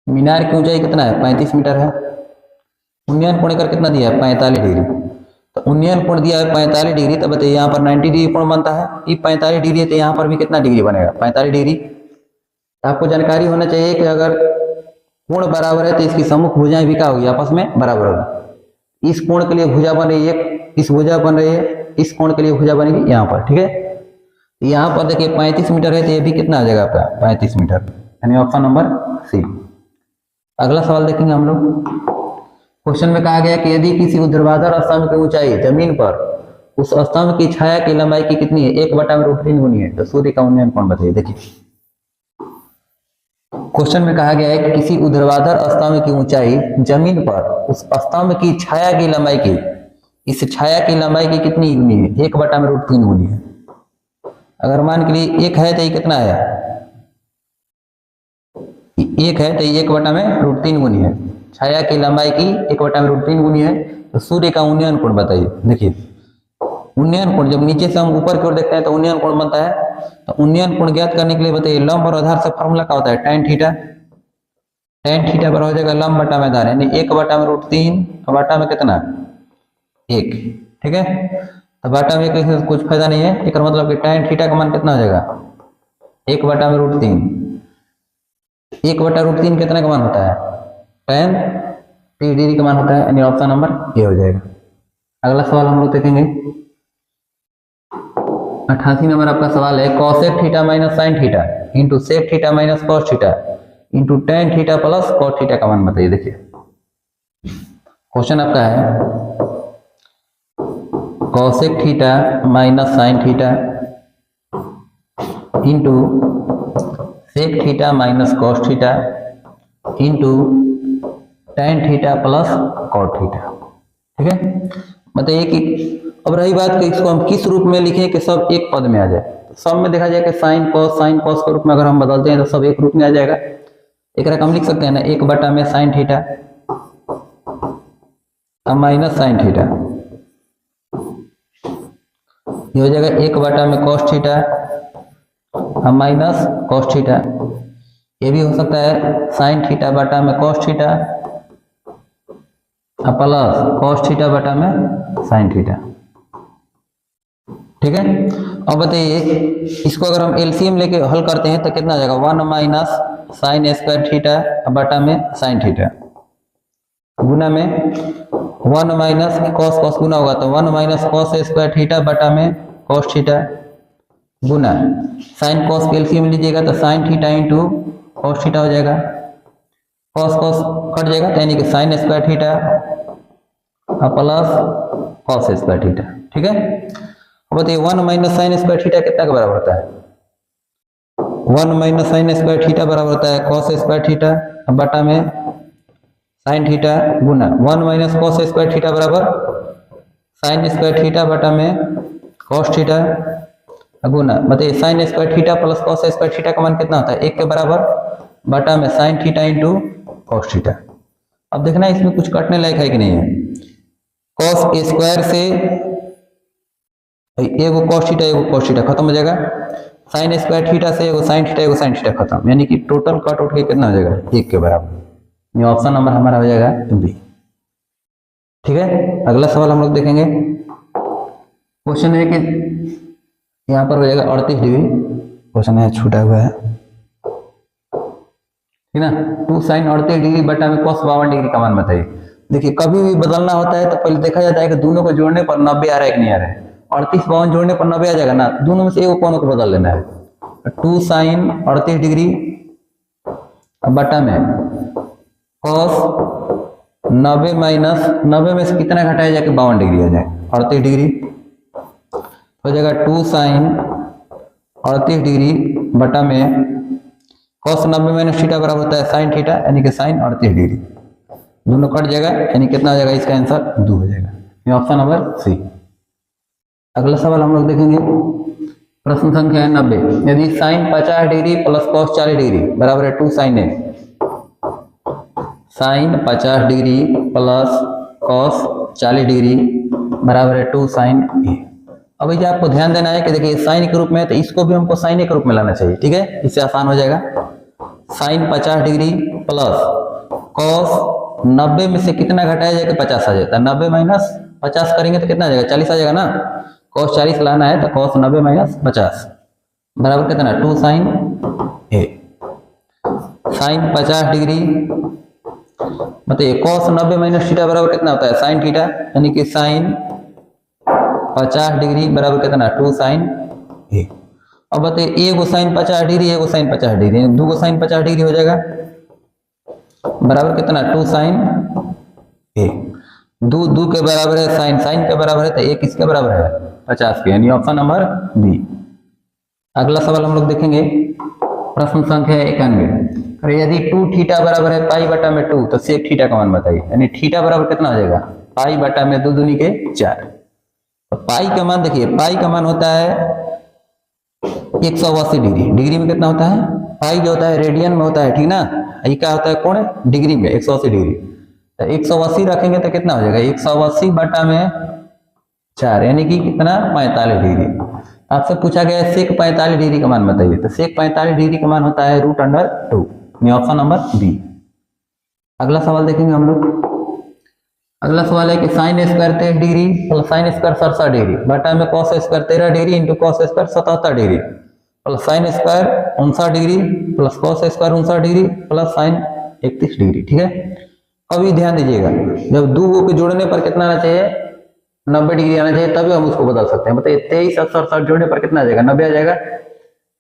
मीनार की ऊंचाई कितना है 35 मीटर है, उन्नयन कोण कर कितना दिया है 45 डिग्री। तो उन्नयन कोण दिया है 45 डिग्री, तो बताइए यहाँ पर 90 डिग्री कोण बनता है, ये 45 डिग्री है तो यहाँ पर भी कितना डिग्री बनेगा 45 डिग्री। तो आपको जानकारी होना चाहिए कि अगर कोण बराबर है तो इसकी सम्मुख भुजाएं भी क्या होगी आपस में बराबर होगी। इस कोण के लिए भुजा बन रही है, इस भुजा बन रही है, इस कोण के लिए भुजा बनेगी यहाँ पर। ठीक है, यहाँ पर देखिए 35 मीटर है तो ये भी कितना आ जाएगा आपका 35 मीटर, यानी ऑप्शन नंबर सी। अगला सवाल देखेंगे हम लोग। क्वेश्चन में कहा गया कि यदि किसी ऊर्ध्वाधर स्तंभ की ऊंचाई जमीन पर उस स्तंभ की छाया की लंबाई की कितनी है, 1/√3 गुनी है, तो सूर्य का उन्नयन कोण बताइए। देखिए क्वेश्चन में कहा गया है कि किसी ऊर्ध्वाधर स्तंभ की ऊंचाई जमीन पर उस स्तंभ की छाया की लंबाई की, इस छाया की लंबाई की कितनी गुनी है, 1/√3 गुनी है। अगर मान के लिए 1 है तो ये कितना है, 1 है तो 1/√3 गुनी है, छाया की लंबाई की 1/√3 गुनी है। तो सूर्य का उन्नयन कोण बताइए। देखिए उन्नयन कोण जब नीचे से हम ऊपर की ओर देखते हैं तो उन्नयन कोण बनता है। तो उन्नयन कोण ज्ञात करने के लिए बताइए लंब और आधार से फॉर्मूला क्या होता है tan थीटा। tan थीटा बराबर हो जाएगा लंब बटा में आधार, यानी 1/√3 बटा में कितना 1। ठीक है, तो बटा में 1 से कुछ फायदा नहीं है, एक मतलब कि tan थीटा का मान कितना हो जाएगा 1/√3। 1/√3 कितना का मान होता है tan 30 डिग्री का मान होता है, यानी ऑप्शन नंबर ए हो जाएगा। अगला सवाल हम लोग देखेंगे। 88 नंबर आपका सवाल है cosec theta minus sin theta into sec theta minus cos theta into tan theta plus cot theta का मान बताइए। देखिए क्वेश्चन आपका है cosec theta minus sin theta into sec theta minus cos theta into tan theta plus cot theta. ठीक है, बताइए कि अब रही बात कि इसको हम किस रूप में लिखें कि सब एक पद में आ जाए। तो सब में देखा जाए कि साइन कॉस के रूप में अगर हम बदलते हैं तो सब एक रूप में आ जाएगा। एक हम लिख सकते हैं ना, 1 में sine theta minus sine theta, ये हो जाएगा 1 में cos theta minus cos theta. ये भी हो सकता है साइन थीटा बटा में cos theta plus cos theta बटा में साइन थीटा। ठीक है, अब बताइए इसको अगर हम एलसीएम लेके हल करते हैं तो कितना आ जाएगा, 1 माइनस साइन स्क्वायर थीटा बटा में साइन थीटा गुना में 1 माइनस कॉस गुना होगा तो 1 माइनस कॉस स्क्वायर थीटा बटा में कॉस थीटा गुना साइन कॉस के एलसीएम लीजिएगा तो sine theta into cos theta हो जाएगा। कॉस कट जाएगा तो यानी कि sign square theta plus cos square theta. ठीक है, अब बताइए 1 माइनस साइन स्क्वायर थीटा कितना के बराबर होता है, 1 माइनस साइन स्क्वायर थीटा बराबर होता है कॉस स्क्वायर थीटा बटा में साइन थीटा गुना 1 माइनस कॉस स्क्वायर थीटा बराबर साइन स्क्वायर थीटा बटा में कॉस थीटा गुना, बताइए sign square theta plus cos square theta का मान कितना होता है, 1 के बराबर बटा में sign theta into cos theta. अब देखना इसमें कुछ कटने लायक है कि नहीं है, कॉस स्क्वायर से एगो कॉस थीटा खत्म हो जाएगा, साइन स्क्वायर थीटा से एगो साइन थीटा खत्म, यानी कि टोटल कट उठ के कितना हो जाएगा, 1 के बराबर। ये ऑप्शन नंबर हमारा हो जाएगा बी। ठीक है, अगला सवाल हम लोग देखेंगे। क्वेश्चन है कि यहाँ पर हो जाएगा 38 डिग्री, क्वेश्चन है छूटा हुआ है, ठीक ना। 2 साइन 38 डिग्री बटा में कॉस 52 डिग्री का मान बताइए। देखिए कभी भी बदलना होता है तो पहले देखा जाता है कि दोनों को जोड़ने पर 90 आ रहा है कि नहीं आ रहा है। 38 52 जोड़ने पर 90 आ जाएगा ना, दोनों में से एक कोनों को बदल लेना है। 2 साइन 38 डिग्री बटा में कॉस 90 माइनस 90 में से कितना घटाया जाए कि 52 डिग्री हो जाए, 38 डिग्री हो जाएगा 2 साइन 38 डिग्री बटा में कॉस 90 माइनस थीटा बराबर होता है साइन थीटा, यानी कि साइन 38 डिग्री, दोनों कट जाएगा यानी कितना हो जाएगा, इसका आंसर 2 हो जाएगा। ये ऑप्शन नंबर सी। अगला सवाल हम लोग देखेंगे, प्रश्न संख्या है 90। यदि sine 50 degree plus cos 40 degree बराबर है 2 sine A, sine 50 degree plus cos 40 degree बराबर है 2 साइन ए। अब ये आपको ध्यान देना है कि देखिए साइन के रूप में है तो इसको भी हमको साइन के रूप में लाना चाहिए। ठीक है, इससे आसान हो जाएगा। साइन 50 डिग्री प्लस कॉस 90 में से कितना घटाया जाएगा, 50 आ जाता है, 90 माइनस 50 करेंगे तो कितना आ जाएगा, 40 आ जाएगा ना। कॉस 40 लाना है तो कॉस 90 माइनस 50 बराबर कितना, 2 साइन ए। साइन 50 डिग्री बताइए कॉस 90 माइनस थीटा बराबर कितना होता है, साइन थीटा, यानी कि साइन 50 डिग्री बराबर कितना, 2 साइन ए। अब बताइए एगो साइन 50 डिग्री एगो साइन 50 डिग्री, दो साइन 50 डिग्री हो जाएगा बराबर कितना, 2 साइन ए। दो के बराबर है साइन, साइन के बराबर है तो एक किसके बराबर है, 50 के, यानी ऑप्शन नंबर बी। अगला सवाल हम लोग देखेंगे, प्रश्न संख्या 91। यदि 2 थीटा बराबर है पाई बटा में 2 तो सेक थीटा का मान बताइए, यानी थीटा बराबर कितना हो जाएगा, पाई बटा में 2 दूनी के 4। तो पाई का मान देखिए, पाई का मान होता है 180 डिग्री, डिग्री में कितना होता है, पाई जो होता है रेडियन में होता है, ठीक ना। ये क्या होता है कोण, डिग्री में 180 डिग्री, तो 180 रखेंगे तो कितना हो जाएगा, 180 बटा में 4, यानी कि कितना, 45 डिग्री। आपसे पूछा गया है सेक 45 डिग्री का मान बताइए, तो सेक 45 डिग्री का मान होता है √2, ऑप्शन नंबर बी। अगला सवाल देखेंगे हम लोग। अगला सवाल है कि sine square 13 degree plus sine square 67 degree बटा में cos square 13 degree into cos square 77 degree plus sine square 59 degree plus cos square 59 degree plus sign 31 degree. ठीक है, अभी ध्यान दीजिएगा, जब दो के जोड़ने पर कितना आना चाहिए, 90 डिग्री आना चाहिए, तभी हम उसको बदल सकते हैं। बताइए 23 और 67 जोड़ने पर कितना आ जाएगा, 90 आ जाएगा।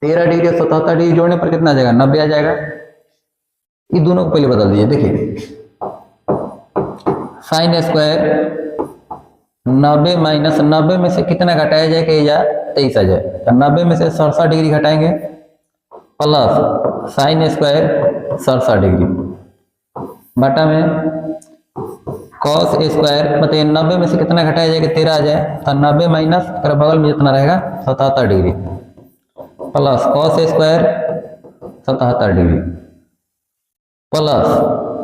13 डिग्री और 77 डिग्री जोड़ने पर कितना आ जाएगा, 90 आ जाएगा। ये दोनों को पहले बदल दीजिए। देखिए साइन स्क्वायर 90 माइनस 90 में से कितना घटाया जाए कि या 23 आ जाए, तो 90 में से 67 डिग्री घटाएंगे प्लस साइन स्क्वायर 67 डिग्री बटा में कॉस स्क्वायर बताइए 90 में से कितना घटाया जाएगा 13 आ जाए तो 90 माइनस अगर बगल में जितना रहेगा 77 degree plus cos square 77 degree plus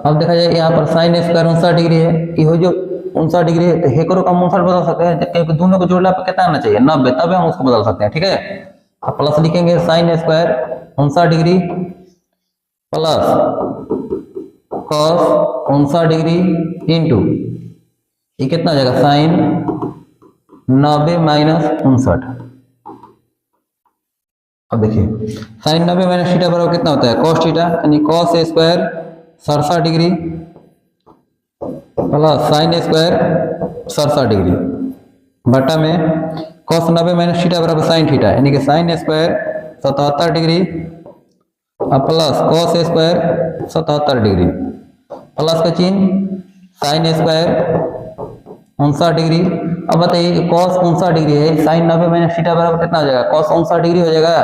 अब देखा जाए यहाँ पर साइन स्क्वायर 59 डिग्री है, ये जो 59 डिग्री है तो हेकरो का 59 बदल सकते हैं क्योंकि दोनों को जोड़ना पर कितना आना चाहिए 90, तब हम उसको बदल सकते हैं। ठीक है, अब प्लस लिखेंगे sine square 59 degree plus cos 59 degree into ये कितना आ जाएगा साइन 90 माइनस 59। अब देखिए साइन 90 माइनस थीटा बराबर कितना होता है कॉस थीटा, यानी cos square 67 degree plus sine square 67 degree बटा में कॉस 90 माइनस थीटा बराबर साइन थीटा, यानी कि साइन स्क्वायर 77 डिग्री और plus cos square 77 degree plus का चिन्ह साइन स्क्वायर 59 डिग्री। अब बताइए कि कॉस 59 डिग्री है, साइन 90 माइनस थीटा बराबर कितना हो जाएगा कॉस 59 डिग्री हो जाएगा,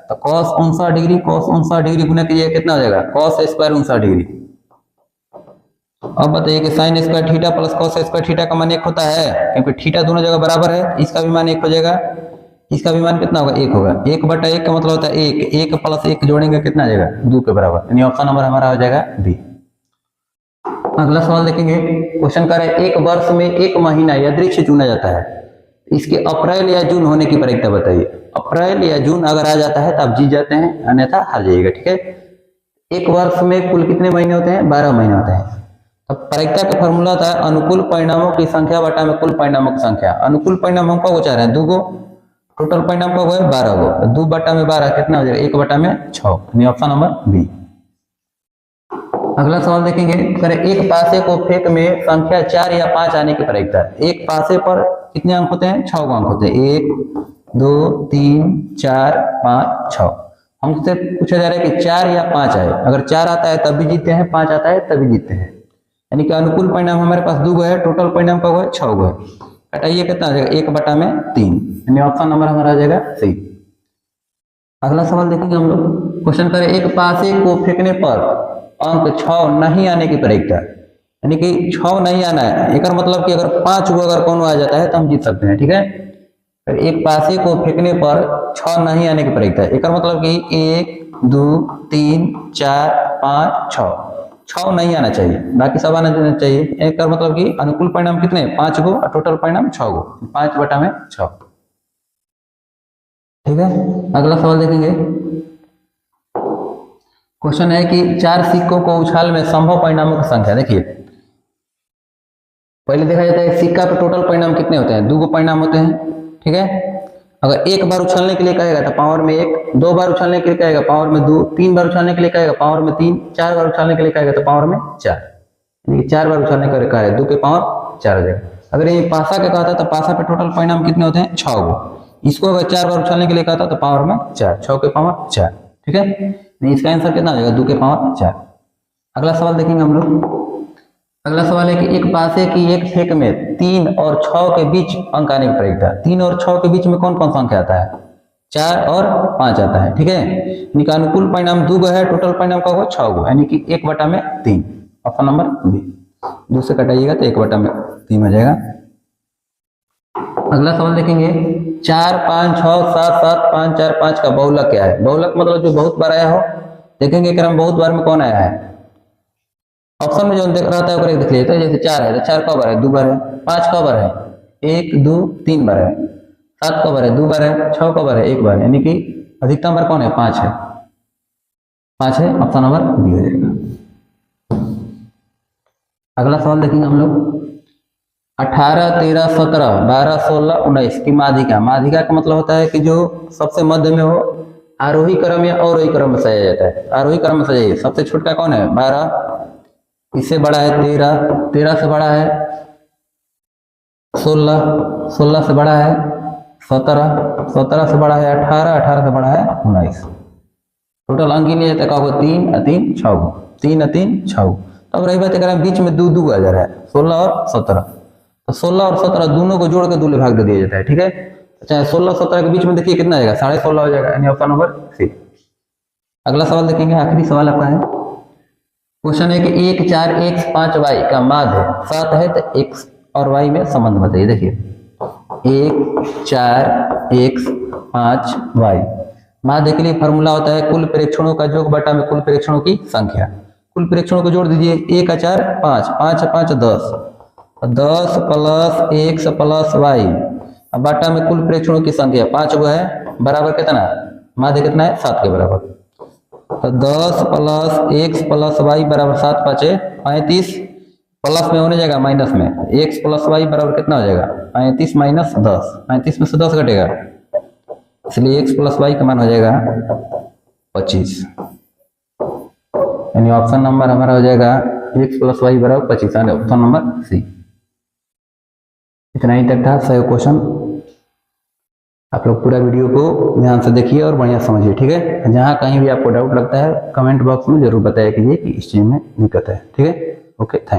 तो कॉस 59 डिग्री गुना कीजिए कितना हो जाएगा कॉस स्क्वायर 59 डिग्री। अब बताइए कि sign square theta plus cos square theta का मान एक होता है क्योंकि थीटा दोनों जगह बराबर है, इसका भी मान एक हो जाएगा, इसका भी मान कितना होगा एक होगा, 1/1 का मतलब होता है 1 प्लस 1 जोड़ेंगे कितना आ जाएगा 2 के बराबर, यानी ऑप्शन नंबर हमारा हो जाएगा बी। अगला सवाल देखेंगे, क्वेश्चन कर रहे हैं एक वर्ष में एक महीना यादृच्छिक से चुना जाता है, इसके अप्रैल या जून होने की प्रायिकता बताइए। अप्रैल या जून अगर आ जाता है तो आप जीत जाते हैं, अन्यथा हार जाइएगा। ठीक है, एक वर्ष में कुल कितने महीने होते हैं 12 महीने होते हैं। अब प्रायिकता का फॉर्मूला था अनुकूल परिणामों की संख्या बटा में कुल परिणामों की संख्या। अनुकूल परिणाम हम को चाह रहे हैं 2 गो, टोटल परिणाम को है 12 गो, 2 बटा में 12 कितना हो जाएगा 1 बटा में 6, यानी ऑप्शन नंबर बी। अगला सवाल देखेंगे, करें एक पासे को फेंक में संख्या 4 या 5 आने की प्रायिकता। एक पासे पर कितने अंक होते हैं 6 अंक होते हैं, 1 2 3 4 5 6। हमसे पूछा जा रहा है कि 4 या 5 आए, अगर 4 आता है तब भी जीतते हैं, 5 आता है तब भी जीतते हैं, यानी कि अनुकूल परिणाम हमारे पास 2 गो है, टोटल परिणाम का है 6 गो है, हटाइए कितना आ जाएगा 1 बटा में 3, यानी ऑप्शन नंबर हमारा आ जाएगा सही। अगला सवाल देखेंगे हम लोग, क्वेश्चन करें एक पासे को फेंकने पर अंक 6 नहीं आने की प्रायिकता, यानी कि 6 नहीं आना है, एक मतलब कि अगर 5 गो अगर कौन आ जाता है तो हम जीत सकते हैं। ठीक है, फिर एक पासे को फेंकने पर 6 नहीं आने की प्रायिकता, एक मतलब कि 1 2 3 4 5 6 नहीं आना चाहिए, बाकी सब आना चाहिए। एक मतलब कि अनुकूल परिणाम कितने 5 गो और टोटल परिणाम 6 गो, 5 बटा में 6। ठीक है, अगला सवाल देखेंगे, क्वेश्चन है कि 4 सिक्कों को उछाल में संभव परिणामों की संख्या। देखिए पहले देखा जाता है सिक्का पे टोटल परिणाम कितने होते हैं 2 गो परिणाम होते हैं। ठीक है, अगर एक बार उछलने के लिए कहेगा तो पावर में 1, 2 बार उछलने के लिए कहेगा पावर में 2, 3 बार उछलने के लिए कहेगा पावर में 3, 4 बार उछलने के लिए कहेगा तो पावर में 4, यानी 4 बार उछलने का कहा है 2 के पावर 4 हो जाएगा। अगर ये पासा का कहता तो पासा पे टोटल परिणाम कितने होते हैं 6 गो, इसको अगर 4 बार उछलने के लिए कहता तो पावर में 4, 6 के पावर 4। ठीक है, इसका आंसर कितना हो जाएगा 2 के पावर 4। अगला सवाल देखेंगे हम लोग, अगला सवाल है कि एक पासे की एक फेंक में 3 और 6 के बीच अंक आने की प्रायिकता। 3 और 6 के बीच में कौन कौन सा अंक आता है 4 और 5 आता है। ठीक है, यानी कि अनुकूल परिणाम 2 गो है, टोटल परिणाम का होगा 6 गो, यानी कि 1 बटा में 3, ऑप्शन नंबर बी। 2 से कटाइएगा तो 1 बटा में 3 हो जाएगा। अगला सवाल देखेंगे 4 5 6 7 7 5 4 5 का बहुलक क्या है। बहुलक मतलब जो बहुत बार आया हो, देखेंगे क्रम बहुत बार में कौन आया है, ऑप्शन में जो देख रहा था देख लीजिए, तो जैसे 4 है तो 4 कब बार है 2 बार है, 5 कब बार है 1 2 3 बार है, 7 कब बार है 2 बार है, 6 कब बार है 1 बार, यानी कि अधिकतम बार कौन है 5 है, 5 है, ऑप्शन नंबर बी हो जाएगा। अगला सवाल देखेंगे हम लोग 18 13 17 12 16 19 की माध्यिका। माध्यिका का मतलब होता है कि जो सबसे मध्य में हो, आरोही क्रम या अवरोही क्रम में सजाया जाता है। आरोही क्रम में सजाइए, सबसे छोटा कौन है 12, इससे बड़ा है 13, 13 से बड़ा है 16, 16 से बड़ा है 17, 17 से बड़ा है 18, 18 से बड़ा है 19। टोटल अंक ही नहीं है तो 3 और 3 6 गो, 3 और 3 6 गो। तब रही बात अगर बीच में 2 2 आ जा रहा है 16 और 17, तो 16 और 17 दोनों को जोड़ के 2 भाग दे दिया जाता है। ठीक है, चाहे 16 और 17 के बीच में देखिए कितना आएगा 16.5 हो जाएगा, यानी ऑप्शन नंबर सी। अगला सवाल देखेंगे, आखिरी सवाल आपका है क्वेश्चन है कि 1 4 x 5 y का माध्य 7 है तो x और y में संबंध बताइए। देखिए 1 4 x 5 y, माध्य के लिए फॉर्मूला होता है कुल प्रेक्षणों का योग बटा में कुल प्रेक्षणों की संख्या। कुल प्रेक्षणों को जोड़ दीजिए, 1 का 4 5, 5 5 10, 10 प्लस x प्लस y, अब बटा में कुल प्रेक्षणों की संख्या 5 गो है, बराबर कितना, माध्य कितना है 7 के बराबर। तो 10 प्लस x प्लस y बराबर 7 5 35, प्लस में होने जाएगा माइनस में, x प्लस y बराबर कितना हो जाएगा 35 माइनस 10, 35 में से 10 घटेगा, इसलिए x प्लस y का मान हो जाएगा 25, यानी ऑप्शन नंबर हमारा हो जाएगा x प्लस y बराबर 25, यानी ऑप्शन नंबर सी। इतना ही तक था सही क्वेश्चन। आप लोग पूरा वीडियो को ध्यान से देखिए और बढ़िया समझिए, ठीक है। जहाँ कहीं भी आपको डाउट लगता है कमेंट बॉक्स में जरूर बताया कीजिए कि इस चीज में दिक्कत है, ठीक है। Okay, thank